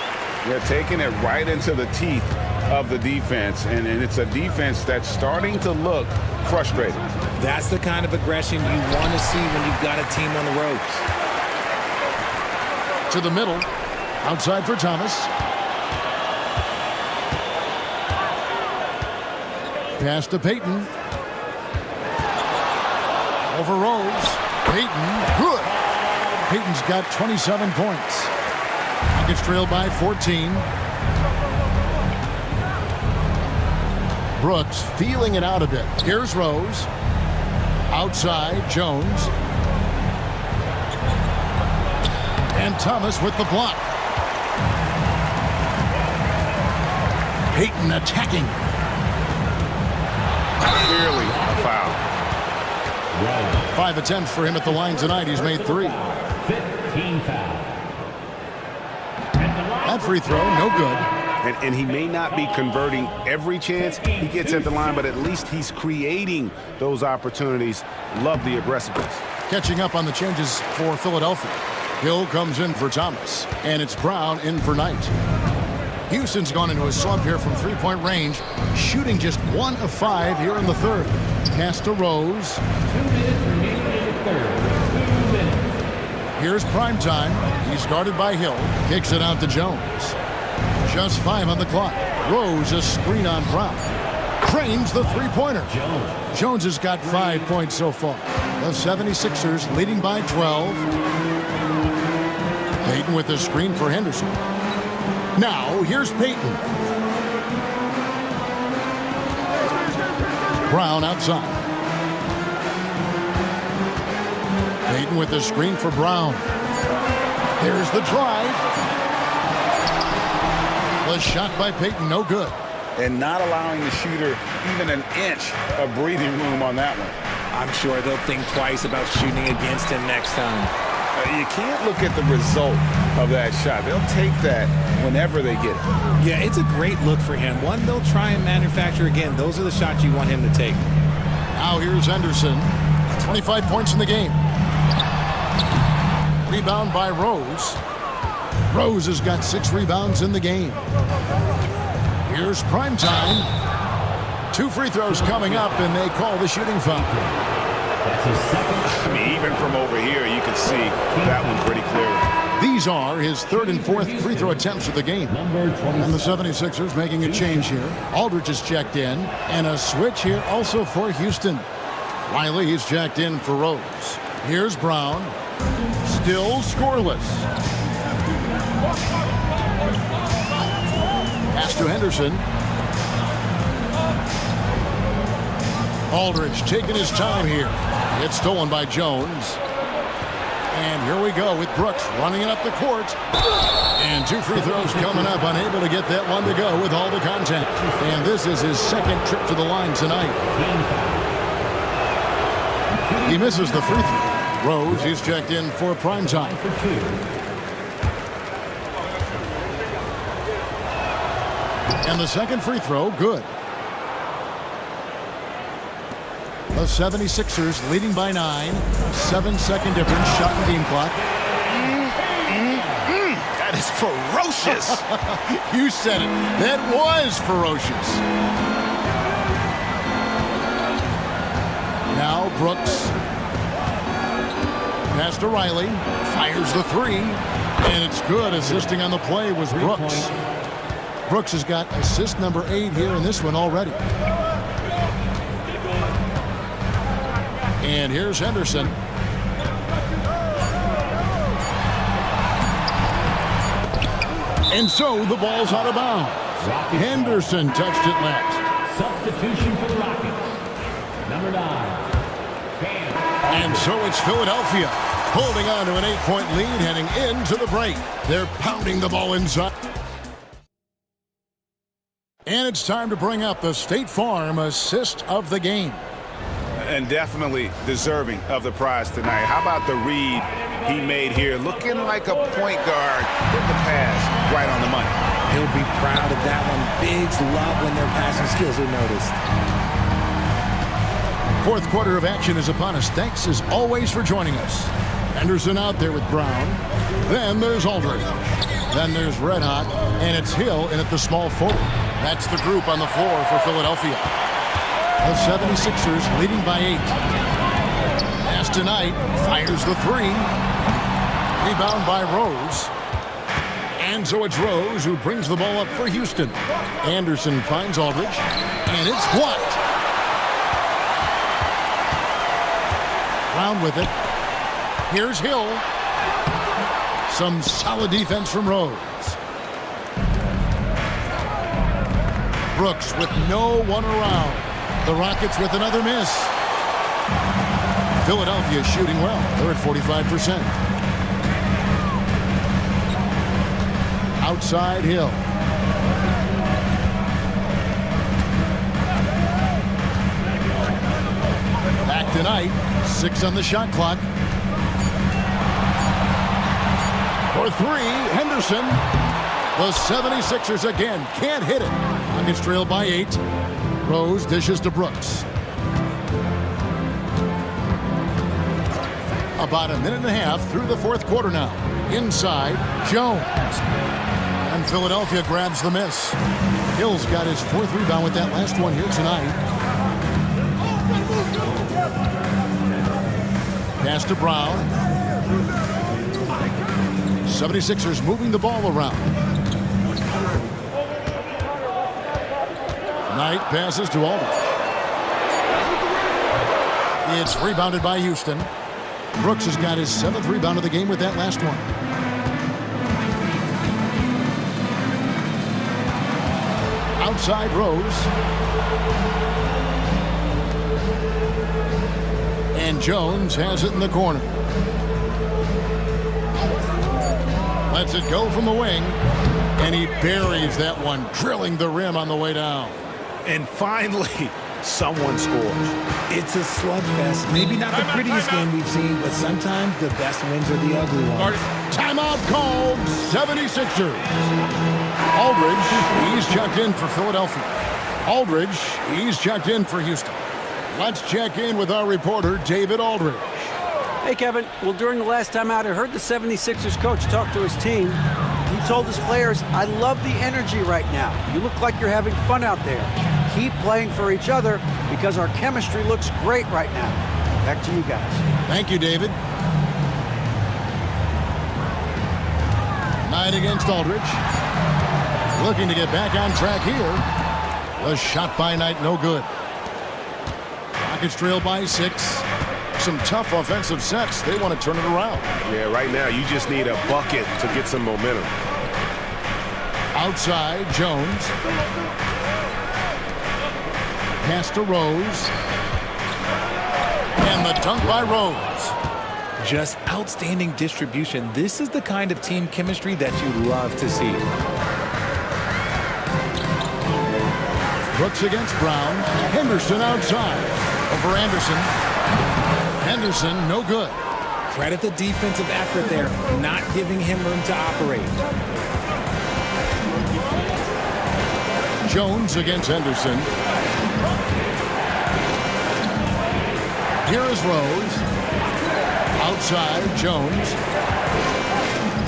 Speaker 3: They're taking it right into the teeth of the defense, and it's a defense that's starting to look frustrated.
Speaker 2: That's the kind of aggression you want to see when you've got a team on the ropes.
Speaker 1: To the middle. Outside for Thomas. Pass to Payton. Over Rose. Payton, good. Payton's got 27 points. Rockets trailed by 14. Brooks feeling it out a bit. Here's Rose. Outside, Jones. And Thomas with the block. Payton attacking.
Speaker 4: Clearly a foul.
Speaker 1: 5 attempts for him at the line tonight. He's made 3.
Speaker 5: 15 foul.
Speaker 1: That free throw, no good.
Speaker 4: And he may not be converting every chance he gets at the line, but at least he's creating those opportunities. Love the aggressiveness.
Speaker 1: Catching up on the changes for Philadelphia. Hill comes in for Thomas, and it's Brown in for Knight. Houston's gone into a slump here from 3-point range, shooting just 1 of 5 here in the third. Pass to Rose.
Speaker 5: 2 minutes remaining in the third. 2 minutes.
Speaker 1: Here's Primetime. He's guarded by Hill. Kicks it out to Jones. Just 5 on the clock. Rose a screen on Brown. Cranes the three-pointer. Jones has got 5 points so far. The 76ers leading by 12. Payton with the screen for Henderson. Now, here's Payton. Brown outside. Payton with the screen for Brown. There's the drive. The shot by Payton, no good.
Speaker 3: And not allowing the shooter even an inch of breathing room on that one.
Speaker 2: I'm sure they'll think twice about shooting against him next time.
Speaker 3: You can't look at the result of that shot. They'll take that whenever they get it.
Speaker 2: Yeah, it's a great look for him. One they'll try and manufacture again. Those are the shots you want him to take.
Speaker 1: Now here's Henderson. 25 points in the game. Rebound by Rose. Rose has got 6 rebounds in the game. Here's Primetime. 2 free throws coming up, and they call the shooting foul.
Speaker 5: That's his second.
Speaker 3: I mean, even from over here, you can see that one pretty clearly.
Speaker 1: These are his 3rd and 4th free throw attempts of the game.
Speaker 5: Number 20.
Speaker 1: And the 76ers making a change here. Aldridge is checked in, and a switch here also for Houston. Riley is checked in for Rose. Here's Brown. Still scoreless. Pass to Henderson. Aldridge taking his time here. It's stolen by Jones. And here we go with Brooks running it up the court. And 2 free throws coming up, unable to get that one to go with all the contact. And this is his 2nd trip to the line tonight. He misses the free throw. Rose, he's checked in for Primetime. And the 2nd free throw, good. The 76ers leading by 9. 7-second difference, shot and game clock.
Speaker 4: That is ferocious.
Speaker 1: You said it. That was ferocious. Now Brooks Pass to Riley. Fires the three. And it's good. Assisting on the play was Brooks. Brooks has got assist number 8 here in this one already. And here's Henderson. And so the ball's out of bounds. Henderson touched it last.
Speaker 5: Substitution for the Rockets. Number 9.
Speaker 1: And so it's Philadelphia holding on to an 8-point lead heading into the break. They're pounding the ball inside. And it's time to bring up the State Farm assist of the game.
Speaker 4: And definitely deserving of the prize tonight. How about the read he made here? Looking like a point guard. Put the pass right on the money.
Speaker 2: He'll be proud of that one. Bigs love when their passing skills are noticed.
Speaker 1: Fourth quarter of action is upon us. Thanks as always for joining us. Henderson out there with Brown. Then there's Aldridge. Then there's Red Hot. And it's Hill in at the small forward. That's the group on the floor for Philadelphia. The 76ers leading by 8. Pass tonight. Fires the three. Rebound by Rose. And so it's Rose who brings the ball up for Houston. Anderson finds Aldridge. And it's blocked. Brown with it. Here's Hill. Some solid defense from Rose. Brooks with no one around. The Rockets with another miss. Philadelphia shooting well. They're at 45%. Outside Hill. Back tonight. 6 on the shot clock. For 3, Henderson. The 76ers again can't hit it. Nuggets trail by 8. Rose dishes to Brooks. About a minute and a half through the fourth quarter now. Inside, Jones. And Philadelphia grabs the miss. Hill's got his 4th rebound with that last one here tonight. Pass to Brown. 76ers moving the ball around. Knight passes to Aldridge. It's rebounded by Houston. Brooks has got his 7th rebound of the game with that last one. Outside Rose. And Jones has it in the corner. Lets it go from the wing. And he buries that one, drilling the rim on the way down.
Speaker 4: And finally, someone scores.
Speaker 2: It's a slugfest. Maybe not the prettiest game we've seen, but sometimes the best wins are the ugly ones.
Speaker 1: Timeout called, 76ers. Aldridge, he's checked in for Philadelphia. Aldridge, he's checked in for Houston. Let's check in with our reporter, David Aldridge.
Speaker 6: Hey, Kevin. Well, during the last time out, I heard the 76ers coach talk to his team. He told his players, I love the energy right now. You look like you're having fun out there. Keep playing for each other because our chemistry looks great right now. Back to you guys.
Speaker 1: Thank you, David. Knight against Aldridge. Looking to get back on track here. The shot by Knight, no good. Rockets trail by 6. Some tough offensive sets. They want to turn it around.
Speaker 7: Yeah, right now you just need a bucket to get some momentum.
Speaker 1: Outside, Jones. Pass to Rose. And the dunk by Rose.
Speaker 2: Just outstanding distribution. This is the kind of team chemistry that you love to see.
Speaker 1: Brooks against Brown. Henderson outside. Over Anderson. Henderson, no good.
Speaker 2: Credit the defensive effort there, not giving him room to operate.
Speaker 1: Jones against Henderson. Here is Rose. Outside, Jones.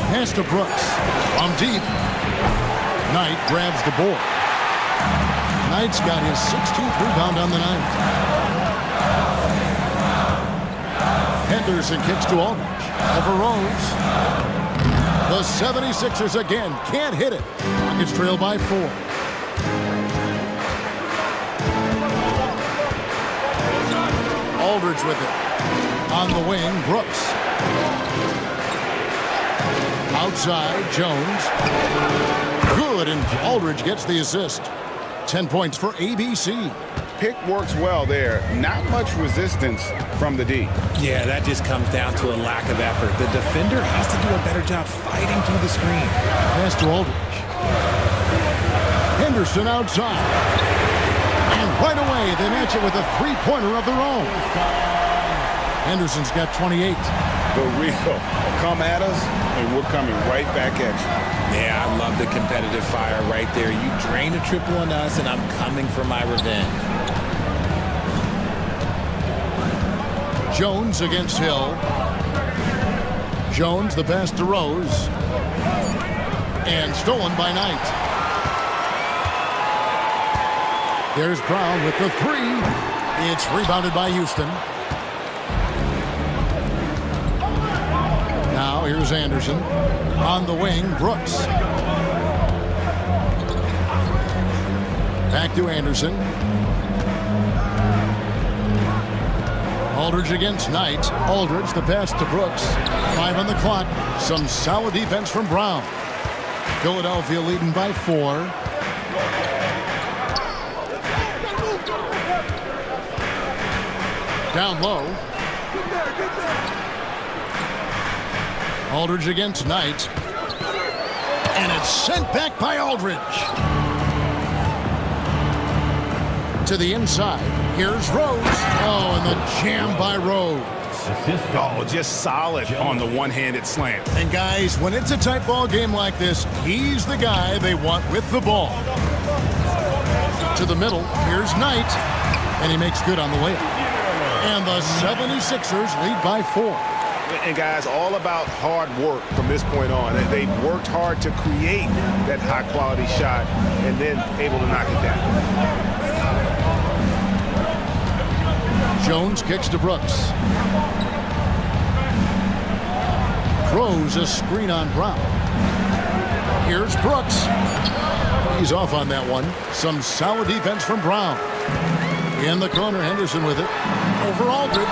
Speaker 1: Pass to Brooks. From deep. Knight grabs the board. Knight's got his 16th rebound on the night. Henderson kicks to Aldridge. Over Rose. The 76ers again can't hit it. Rockets trail by 4. Aldridge with it. On the wing, Brooks. Outside, Jones. Good, and Aldridge gets the assist. 10 points for ABC.
Speaker 4: Pick works well there. Not much resistance from the D.
Speaker 2: Yeah, that just comes down to a lack of effort. The defender has to do a better job fighting through the screen.
Speaker 1: Pass to Aldridge. Henderson outside. And right away, they match it with a three-pointer of their own. Henderson's got 28.
Speaker 4: The real come at us, and we're coming right back at you.
Speaker 2: Yeah, I love the competitive fire right there. You drain a triple on us, and I'm coming for my revenge.
Speaker 1: Jones against Hill. Jones, the pass to Rose. And stolen by Knight. There's Brown with the three. It's rebounded by Houston. Now here's Anderson. On the wing, Brooks. Back to Anderson. Aldridge against Knight. Aldridge, the pass to Brooks. 5 on the clock. Some solid defense from Brown. Philadelphia leading by 4. Down low. Aldridge against Knight. And it's sent back by Aldridge. To the inside. Here's Rose. Oh, and the jam by Rose.
Speaker 4: Oh, just solid on the one-handed slam.
Speaker 1: And guys, when it's a tight ball game like this, he's the guy they want with the ball. To the middle. Here's Knight. And he makes good on the layup. And the 76ers lead by 4.
Speaker 7: And guys, all about hard work from this point on. They worked hard to create that high-quality shot and then able to knock it down.
Speaker 1: Jones kicks to Brooks. Throws a screen on Brown. Here's Brooks. He's off on that one. Some solid defense from Brown. In the corner, Henderson with it. Over Aldridge.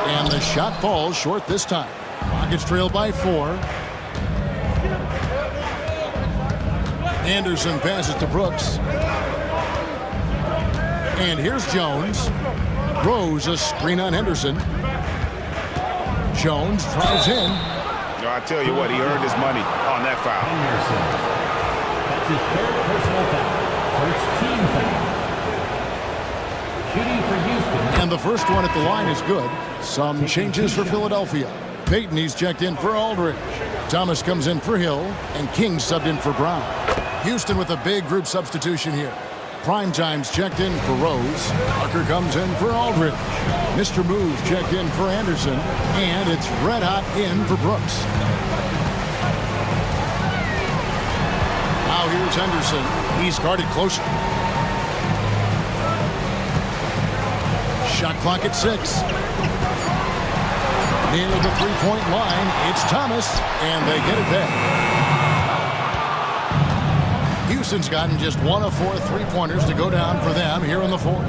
Speaker 1: And the shot falls short this time. Rockets trail by 4. Anderson passes to Brooks. And here's Jones. Rose a screen on Henderson. Jones drives in.
Speaker 7: I tell you what, he earned his money on that foul.
Speaker 5: Anderson. That's his third personal foul. First team foul. Shooting for Houston.
Speaker 1: And the first one at the line is good. Some changes for Philadelphia. Payton, he's checked in for Aldridge. Thomas comes in for Hill. And King subbed in for Brown. Houston with a big group substitution here. Primetime's checked in for Rose. Parker comes in for Aldridge. Mr. Move checked in for Anderson. And it's red hot in for Brooks. Now here's Henderson. He's guarded closer. Shot clock at 6. Near the three-point line, it's Thomas, and they get it back. Houston's gotten just 1 of 4 three-pointers to go down for them here in the fourth.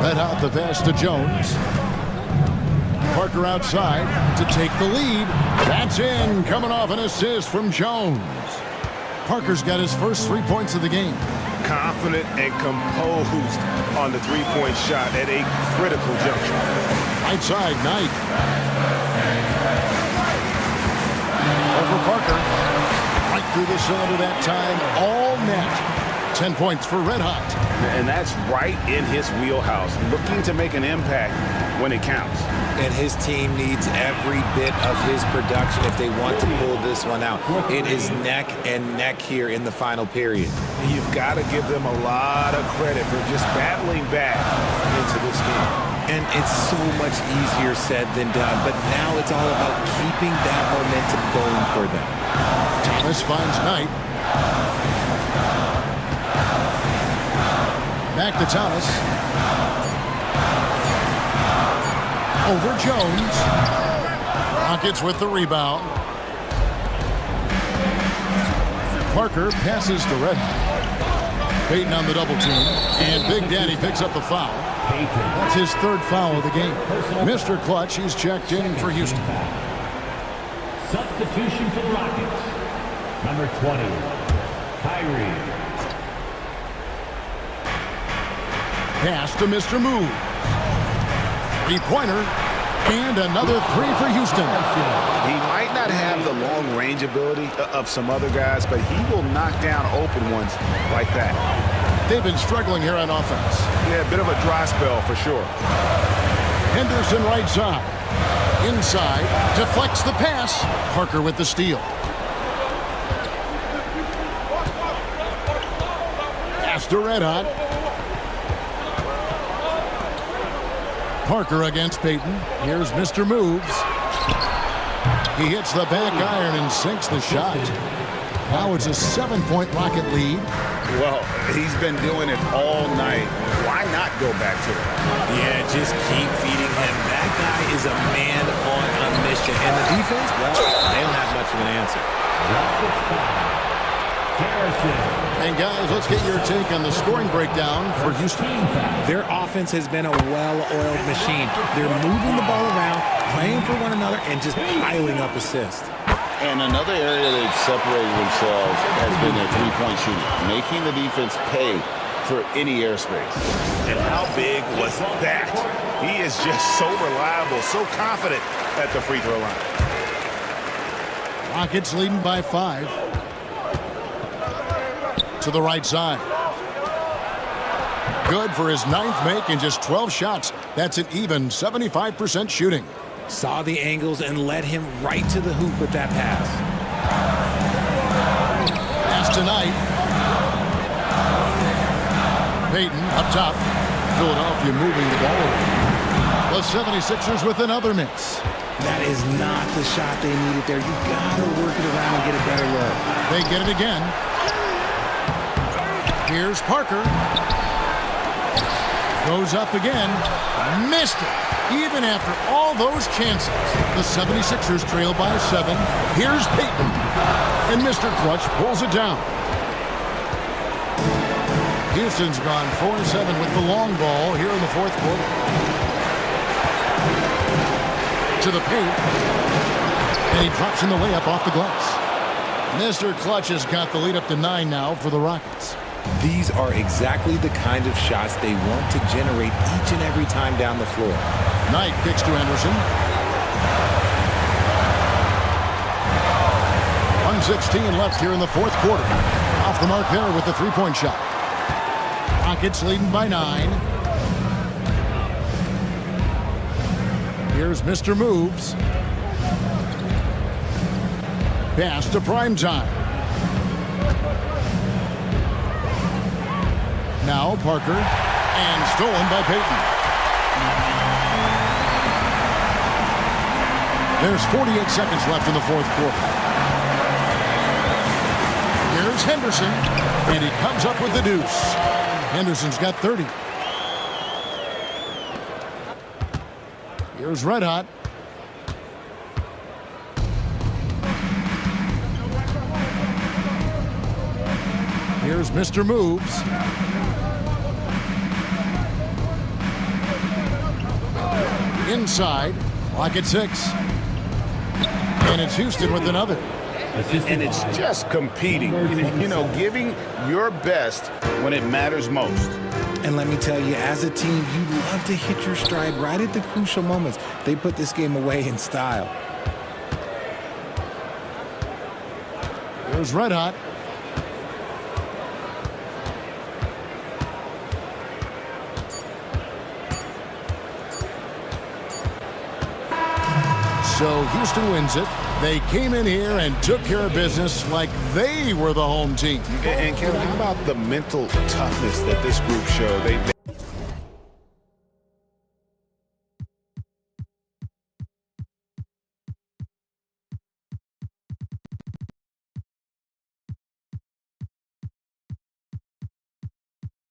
Speaker 1: Let out the pass to Jones. Parker outside to take the lead. That's in, coming off an assist from Jones. Parker's got his first 3 points of the game.
Speaker 7: Confident and composed on the three-point shot at a critical juncture.
Speaker 1: Right side, Knight. Over Parker. Right through the cylinder that time, all net. 10 points for Red Hot.
Speaker 4: And that's right in his wheelhouse, looking to make an impact when it counts.
Speaker 2: And his team needs every bit of his production if they want to pull this one out. It is neck and neck here in the final period.
Speaker 7: You've got to give them a lot of credit for just battling back into this game.
Speaker 2: And it's so much easier said than done. But now it's all about keeping that momentum going for them.
Speaker 1: Thomas finds Knight. Back to Thomas. Over Jones. Rockets with the rebound. Parker passes to Red. Peyton on the double team. And Big Daddy picks up the foul. That's his third foul of the game. Mr. Clutch, he's checked in for Houston.
Speaker 5: Substitution for the Rockets. Number 20, Kyrie.
Speaker 1: Pass to Mr. Move. Three-pointer. And another three for Houston.
Speaker 4: He might not have the long range ability of some other guys, but he will knock down open ones like that.
Speaker 1: They've been struggling here on offense.
Speaker 4: Yeah, a bit of a dry spell for sure.
Speaker 1: Henderson right side. Inside. Deflects the pass. Parker with the steal. Pass to Red Hot. Parker against Peyton. Here's Mr. Moves. He hits the back iron and sinks the shot. Now it's a 7-point Rocket lead.
Speaker 3: Well, he's been doing it all night. Why not go back to it?
Speaker 2: Yeah, just keep feeding him. That guy is a man on a mission. And the defense, well, they don't have much of an answer.
Speaker 1: And guys, let's get your take on the scoring breakdown for Houston.
Speaker 2: Their offense has been a well-oiled machine. They're moving the ball around, playing for one another, and just piling up assists.
Speaker 3: And another area they've separated themselves has been their three-point shooting, making the defense pay for any airspace.
Speaker 7: And how big was that? He is just so reliable, so confident at the free throw line.
Speaker 1: Rockets leading by 5. To the right side. Good for his 9th make in just 12 shots. That's an even 75% shooting.
Speaker 2: Saw the angles and led him right to the hoop with that pass.
Speaker 1: Pass tonight. Peyton up top. Philadelphia moving the ball around. The 76ers with another miss.
Speaker 2: That is not the shot they needed there. You gotta work it around and get a better look.
Speaker 1: They get it again. Here's Parker. Goes up again. Missed it. Even after all those chances. The 76ers trail by 7. Here's Peyton. And Mr. Clutch pulls it down. Houston's gone 4-7 with the long ball here in the fourth quarter. To the paint. And he drops in the layup off the glass. Mr. Clutch has got the lead up to 9 now for the Rockets.
Speaker 2: These are exactly the kind of shots they want to generate each and every time down the floor.
Speaker 1: Knight kicks to Anderson. 1:16 left here in the fourth quarter. Off the mark there with the three-point shot. Rockets leading by 9. Here's Mr. Moves. Pass to Primetime. Now Parker, and stolen by Peyton. There's 48 seconds left in the fourth quarter. Here's Henderson, and he comes up with the deuce. Henderson's got 30. Here's Red Hot. Here's Mr. Moves. Inside, clock at 6. And it's Houston with another.
Speaker 3: And it's just competing, you know, giving your best when it matters most.
Speaker 2: And let me tell you, as a team, you love to hit your stride right at the crucial moments. They put this game away in style.
Speaker 1: Here's Red Hot. So Houston wins it. They came in here and took care of business like they were the home team.
Speaker 4: And Kevin, how about the mental toughness that this group showed? They